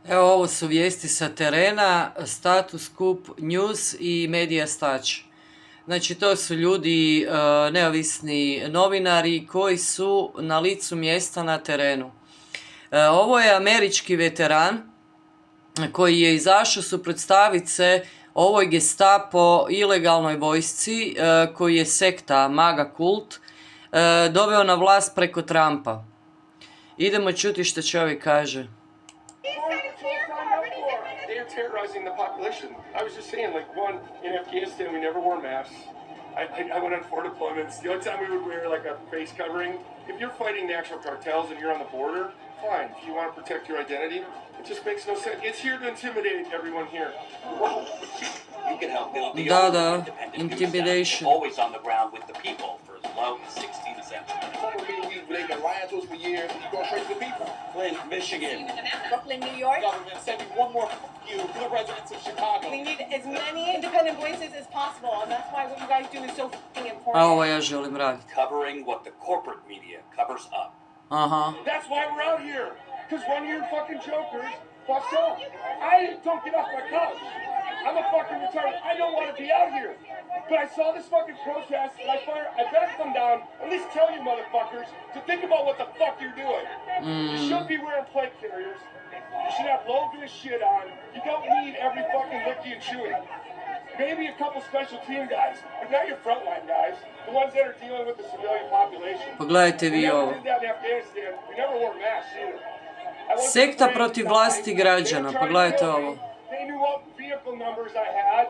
Evo, ovo su vijesti sa terena, Status Scoop News i Media Stač. Znači, to su ljudi, neovisni novinari koji su na licu mjesta na terenu. Ovo je američki veteran koji je izašao suprotstaviti se ovoj gestapo ilegalnoj vojsci koji je sekta, MAGA kult, doveo na vlast preko Trumpa. Idemo čuti što čovjek kaže. Terrorizing the population. I was just saying, like, one, in Afghanistan, we never wore masks. I went on 4 deployments. The only time we would wear, like, a face covering, if you're fighting the actual cartels and you're on the border, fine. If you want to protect your identity, it just makes no sense. It's here to intimidate everyone here. You can help build the Intimidation. Always on the ground with the people for as low as 60 cents. They've been lying to us for years, and you go straight to the people. Flint, Michigan. Brooklyn, New York. Government sending one more you to the residents of Chicago. We need as many independent voices as possible, and that's why what you guys do is so fucking important. A ovo ja želim raditi. Covering what the corporate media covers up. Aha. That's why we're out here. Because one of your fucking jokers fucked up. I don't get off my couch. I'm a fucking retarded. I don't want to be out here. But I saw this fucking protest and I better come down, at least tell you motherfuckers to think about what the fuck you're doing. You should be wearing plate carriers. You should have low vis shit on. You don't need every fucking licky and chewing. Maybe a couple special team guys, but not your frontline guys. The ones that are dealing with the civilian population. Pogledajte We vi never ovo. did that in Afghanistan. We never wore masks either. I wasn't Sekta afraid protiv to vlasti die. građana, They were trying to pogledajte kill me. ovo. They knew what vehicle numbers I had.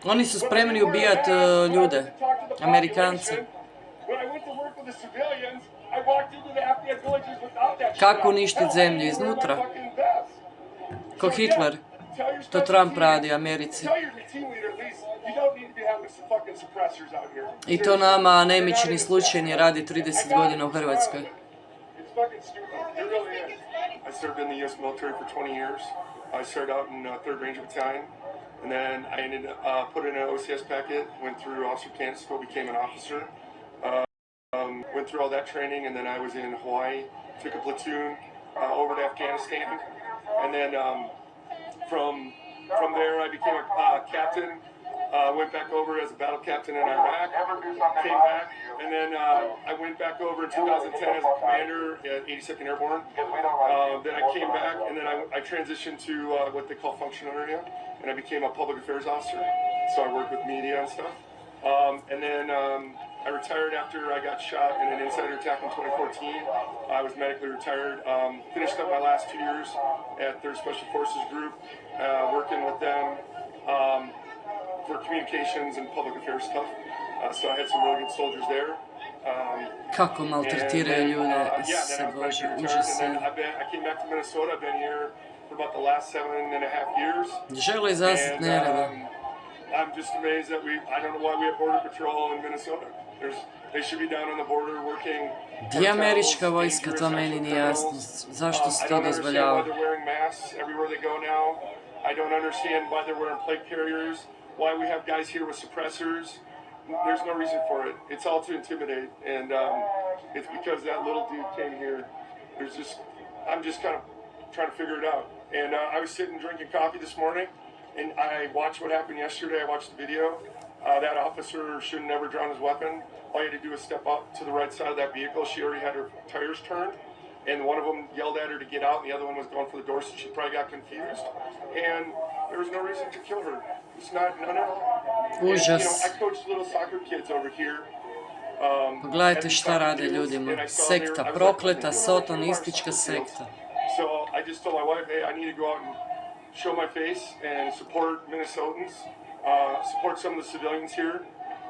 Oni su spremni ubijati ljude, Amerikance. Kako uništiti zemlju iznutra? Ko Hitler. To Trump radi Americi. I to nama nemični slučajni radi 30 godina u Hrvatskoj. I served in the U.S. military for 20 years. I started out in 3rd Ranger Battalion, and then I ended put in an OCS packet, went through Officer Candidate School, became an officer. Went through all that training, and then I was in Hawaii, took a platoon over to Afghanistan, and then from there I became a captain. Went back over as a battle captain in Iraq, came back, and then I went back over in 2010 as a commander at 82nd Airborne. Then I came back, and then I transitioned to what they call functional area, and I became a public affairs officer, so I work with media and stuff. And then I retired after I got shot in an insider attack in 2014. I was medically retired. Finished up my last 2 years at 3rd Special Forces Group, working with them for communications and public affairs stuff. So I had some really good soldiers there. Kako maltretiraju ljude, se Bože, užasno. I came back to Minnesota. I've been here for about the last 7.5 years. Žele izazvati nereda. I'm just amazed that I don't know why we have border patrol in Minnesota. They should be down on the border working. Gdje je američka vojska, to meni nije jasno. Zašto se to dozvoljava? I don't understand why they're wearing masks everywhere they go now. I don't understand why they're wearing plate carriers. Why we have guys here with suppressors. There's no reason for it. It's all to intimidate, and it's because that little dude came here. I'm just kind of trying to figure it out. And I was sitting drinking coffee this morning, and I watched what happened yesterday. I watched the video. That officer should have never drawn his weapon. All you had to do was step up to the right side of that vehicle. She already had her tires turned, and one of them yelled at her to get out, and the other one was going for the door, so she probably got confused. And there was no reason to kill her. It's not, no. Užas. I coach little soccer kids over here. Pogledajte šta rade ljudima. Sekta, prokleta, sotonistička sekta. So I just told my wife, hey, I need to go out and show my face and support Minnesotans, support some of the civilians here,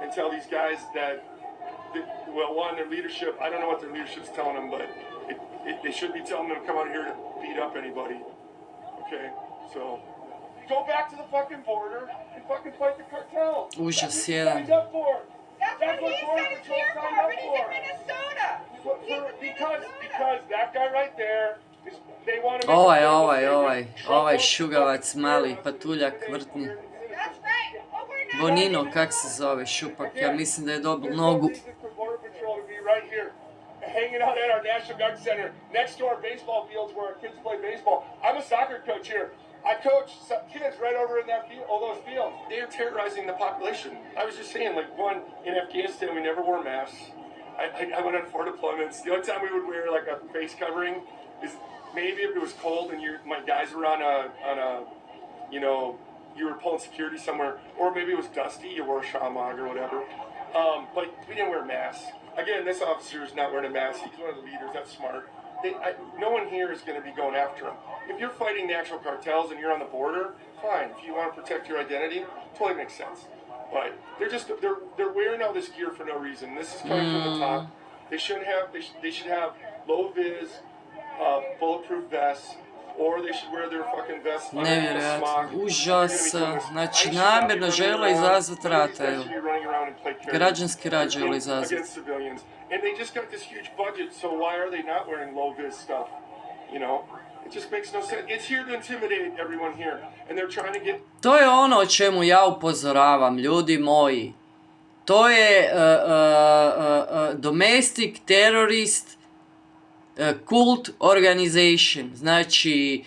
and tell these guys that, well, one, their leadership, I don't know what their leadership's telling them, but they should be telling them to come out here to beat up anybody. Okay, so go back to the fucking border and fucking fight the cartels. Užas jedan. Signed up for it. That's what Border Patrol signed up for. Because that guy right there, they want to make Ovaj šugavac, mali patuljak, vrtni. Bonino, kak se zove, šupak, ja mislim da je dobil nogu. Hanging out at our National Guard Center next to our baseball fields where our kids play baseball. I'm a soccer coach here. I coach some kids right over in that field, all those fields. They are terrorizing the population. I was just saying, like, one, in Afghanistan, we never wore masks. I went on 4 deployments. The only time we would wear, like, a face covering is maybe if it was cold and my guys were on a, you know, you were pulling security somewhere, or maybe it was dusty, you wore a shamag or whatever. But we didn't wear masks. Again, this officer is not wearing a mask. He's one of the leaders. That's smart. No one here is going to be going after him. If you're fighting the actual cartels and you're on the border, fine. If you want to protect your identity, totally makes sense. But they're wearing all this gear for no reason. This is coming from the top. They shouldn't have. They should have low vis, bulletproof vests, or they should wear their fucking vests. Nevjerojatno, užas, znači namjerno žele izazvati rata, evo. Građanski rat žele izazvati. And they just got this huge budget, so why are they not wearing low vis stuff? You know, it just makes no sense. It's here to intimidate everyone here, and they're trying to get. To je ono o čemu ja upozoravam, ljudi moji. To je domestic terrorist cult organization. Znači,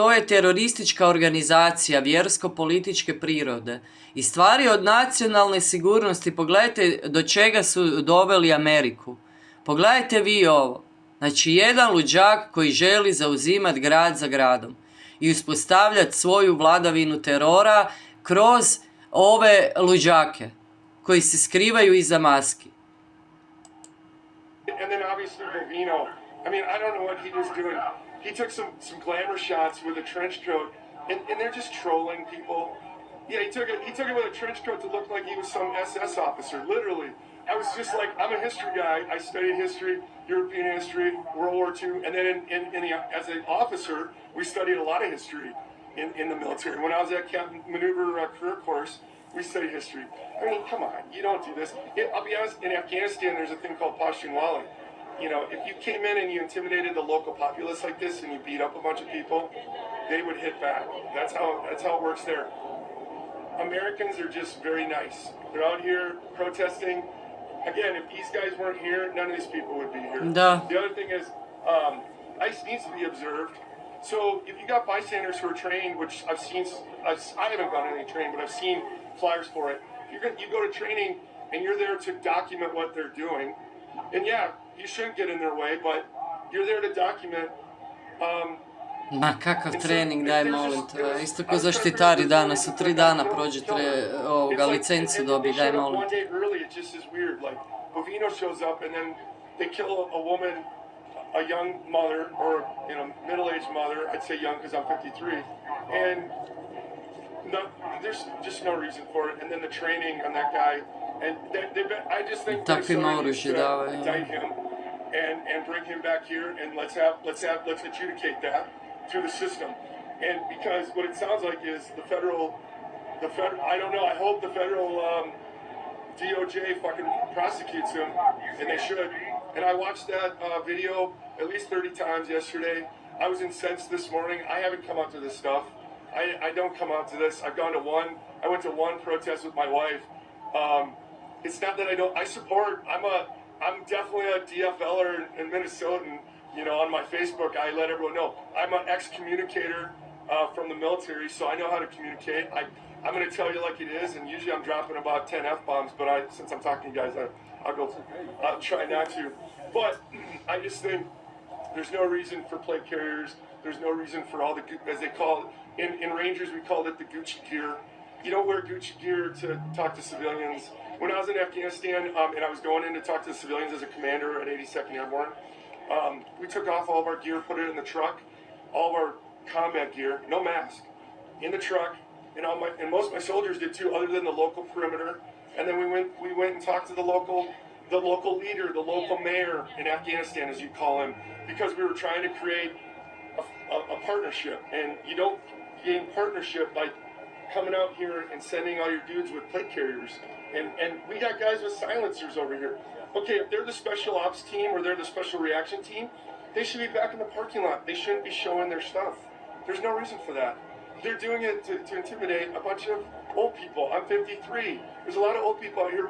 to je teroristička organizacija vjersko-političke prirode. I stvari od nacionalne sigurnosti, pogledajte do čega su doveli Ameriku. Pogledajte vi ovo. Znači, jedan luđak koji želi zauzimati grad za gradom i uspostavljati svoju vladavinu terora kroz ove luđake koji se skrivaju iza maski. And then obviously Bovino, I mean, I don't know what he was doing. He took some glamour shots with a trench coat, and they're just trolling people. Yeah, he took it with a trench coat to look like he was some SS officer, literally. I was just like, I'm a history guy. I studied history, European history, World War II, and then as an officer, we studied a lot of history in the military. When I was at Captain Maneuver Career Course, we studied history. I mean, come on, you don't do this. I'll be honest, in Afghanistan, there's a thing called Pashtunwali. You know, if you came in and you intimidated the local populace like this and you beat up a bunch of people, they would hit back. That's how it works there. Americans are just very nice. They're out here protesting. Again, if these guys weren't here, none of these people would be here. Da. The other thing is, ICE needs to be observed. So if you got bystanders who are trained, which I've seen, I haven't gone to any training, but I've seen flyers for it. You go to training and you're there to document what they're doing. And yeah, you shouldn't get in their way, but you're there to document. Ma kakav trening, daj molim te. Isto ko zaštitari danas, u 3 dana prođete licencu dobi, daj molim te. One day early, it just is weird. Like, Bovino shows up and then they kill a woman, a young mother, or middle-aged mother. I'd say young because I'm 53. And there's just no reason for it. And then the training on that guy. And I just think they're starting to indict him and bring him back here and let's adjudicate that through the system. And because what it sounds like is the federal, I don't know, I hope the federal DOJ fucking prosecutes him, and they should. And I watched that video at least 30 times yesterday. I was incensed this morning. I haven't come out to this stuff. I don't come out to this. I've gone to one. I went to one protest with my wife. It's not that I don't. I support. I'm definitely a DFLer in Minnesotan. You know, on my Facebook, I let everyone know I'm an ex-communicator from the military, so I know how to communicate. I'm going to tell you like it is, and usually I'm dropping about 10 F-bombs, but since I'm talking to you guys, I'll try not to. But I just think there's no reason for plate carriers. There's no reason for all the, as they call it, in Rangers we called it the Gucci gear. You don't wear Gucci gear to talk to civilians. When I was in Afghanistan and I was going in to talk to the civilians as a commander at 82nd Airborne, we took off all of our gear, put it in the truck, all of our combat gear, no mask, in the truck, and most of my soldiers did too, other than the local perimeter. And then we went and talked to the local leader, the local mayor in Afghanistan, as you call him, because we were trying to create a partnership. And you don't gain partnership by coming out here and sending all your dudes with plate carriers. And we got guys with silencers over here. Okay, if they're the special ops team or they're the special reaction team, they should be back in the parking lot. They shouldn't be showing their stuff. There's no reason for that. They're doing it to intimidate a bunch of old people. I'm 53. There's a lot of old people out here.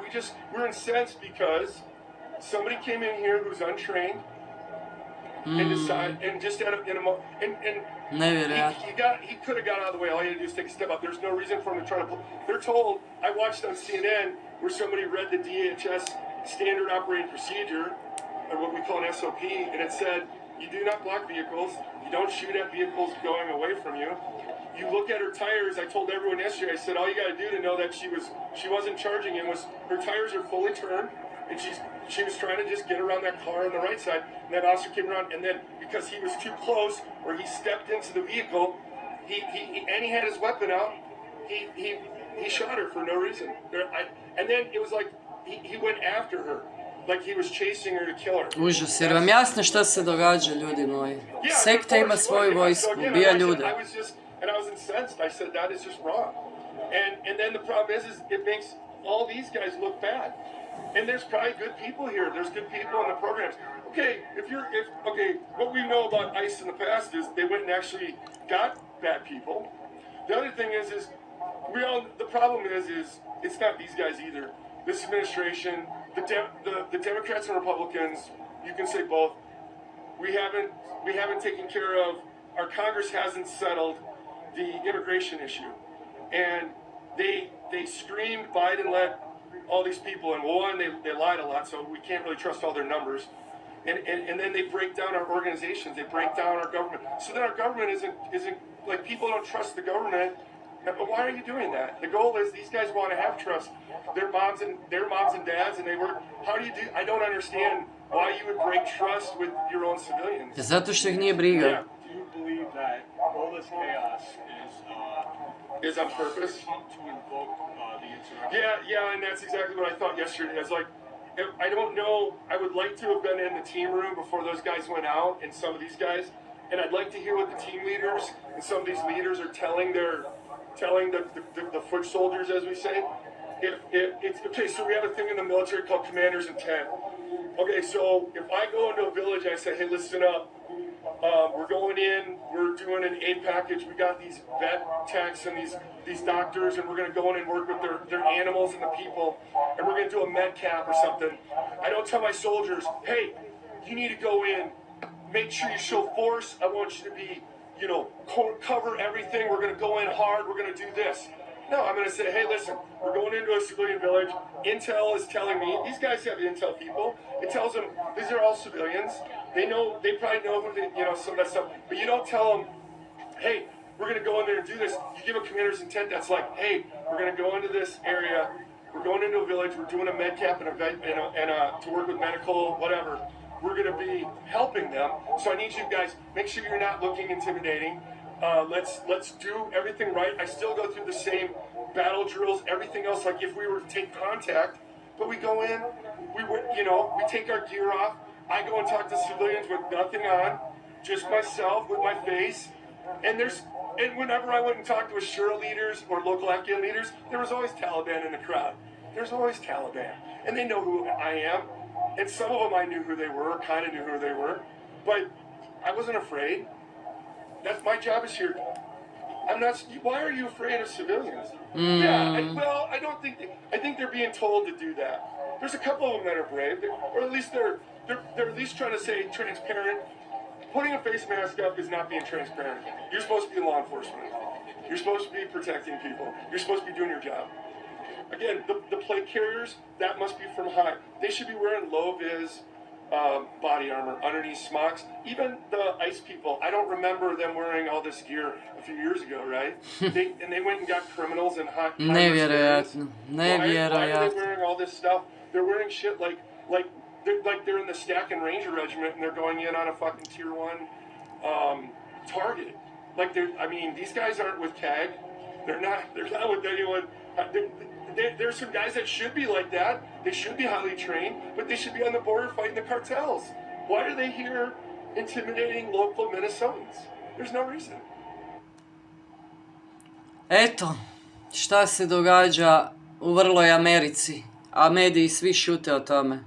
We're incensed because somebody came in here who's untrained, and decide, and just Nevjerojatno. he could have got out of the way. All he had to do is take a step up. There's no reason for him to try to. They're told. I watched on CNN where somebody read the DHS standard operating procedure, or what we call an SOP, and it said you do not block vehicles. You don't shoot at vehicles going away from you. You look at her tires. I told everyone yesterday. I said all you got to do to know that she wasn't charging him was her tires are fully turned, and she was trying to just get around that car on the right side. And that officer came around, and then because he was too close, or he stepped into the vehicle, he had his weapon out. He shot her for no reason. And then it was like he went after her. Like he was chasing her to kill her. Užas, jer vam jasno šta se događa, ljudi moji. Sekta ima svoju vojsku, ubija ljude. And I was incensed. I said, that is just wrong. And then the problem is it makes all these guys look bad. And there's probably good people here. There's good people in the programs. Okay, what we know about ICE in the past is they went and actually got bad people. The other thing is the problem is it's not these guys either. This administration, the Democrats and Republicans, you can say both. We haven't taken care of. Our Congress hasn't settled the immigration issue, and they screamed Biden let all these people in. Well, one, they lied a lot, so we can't really trust all their numbers, and then they break down our organizations, they break down our government, so then our government isn't like, people don't trust the government. But why are you doing that? The goal is these guys want to have trust. Their moms and dads, and they work. How do you do? I don't understand why you would break trust with your own civilians. Zato što ih nije briga. Yeah. Do you believe that all this chaos Is on purpose? to invoke the insurrection? Yeah, and that's exactly what I thought yesterday. I was like, I don't know. I would like to have been in the team room before those guys went out, and some of these guys, and I'd like to hear what the team leaders and some of these leaders are telling the foot soldiers, as we say. It's okay. So we have a thing in the military called commander's intent. Okay, so if I go into a village and I say, hey, listen up. We're going in, we're doing an aid package, we got these vet techs and these doctors, and we're going to go in and work with their animals and the people, and we're going to do a med cap or something. I don't tell my soldiers, hey, you need to go in, make sure you show force, I want you to be, cover everything, we're going to go in hard, we're going to do this. No, I'm going to say, hey, listen, we're going into a civilian village. Intel is telling me, these guys have intel people. It tells them these are all civilians. They probably know who some of that stuff. But you don't tell them, hey, we're going to go in there and do this. You give a commander's intent that's like, hey, we're going to go into this area. We're going into a village. We're doing a med cap and to work with medical, whatever. We're going to be helping them. So I need you guys, make sure you're not looking intimidating. Let's do everything right. I still go through the same battle drills, everything else, like if we were to take contact, but we go in, we take our gear off. I go and talk to civilians with nothing on, just myself with my face. And whenever I went and talked to Ashura leaders or local Afghan leaders, there was always Taliban in the crowd. There's always Taliban. And they know who I am. And some of them I knew who they were, kind of knew who they were. But I wasn't afraid. That's my job is here. I'm not. Why are you afraid of civilians? Yeah. I don't think. I think they're being told to do that. There's a couple of them that are brave, or at least they're at least trying to say transparent. Putting a face mask up is not being transparent. You're supposed to be law enforcement. You're supposed to be protecting people. You're supposed to be doing your job. Again, the plate carriers, that must be from high. They should be wearing low-vis body armor underneath smocks. Even the ICE people, I don't remember them wearing all this gear a few years ago, right? They went and got criminals and hot. Nevjerojatno. Why are they wearing all this stuff? They're wearing shit like they're in the Stack and Ranger Regiment and they're going in on a fucking tier 1 target. Like these guys aren't with CAG. They're not with anyone. There's some guys that should be like that. They should be highly trained, but they should be on the border fighting the cartels. Why are they here intimidating local Minnesotans? There's no reason. Eto, šta se događa u vrloj Americi, a mediji svi šute o tome.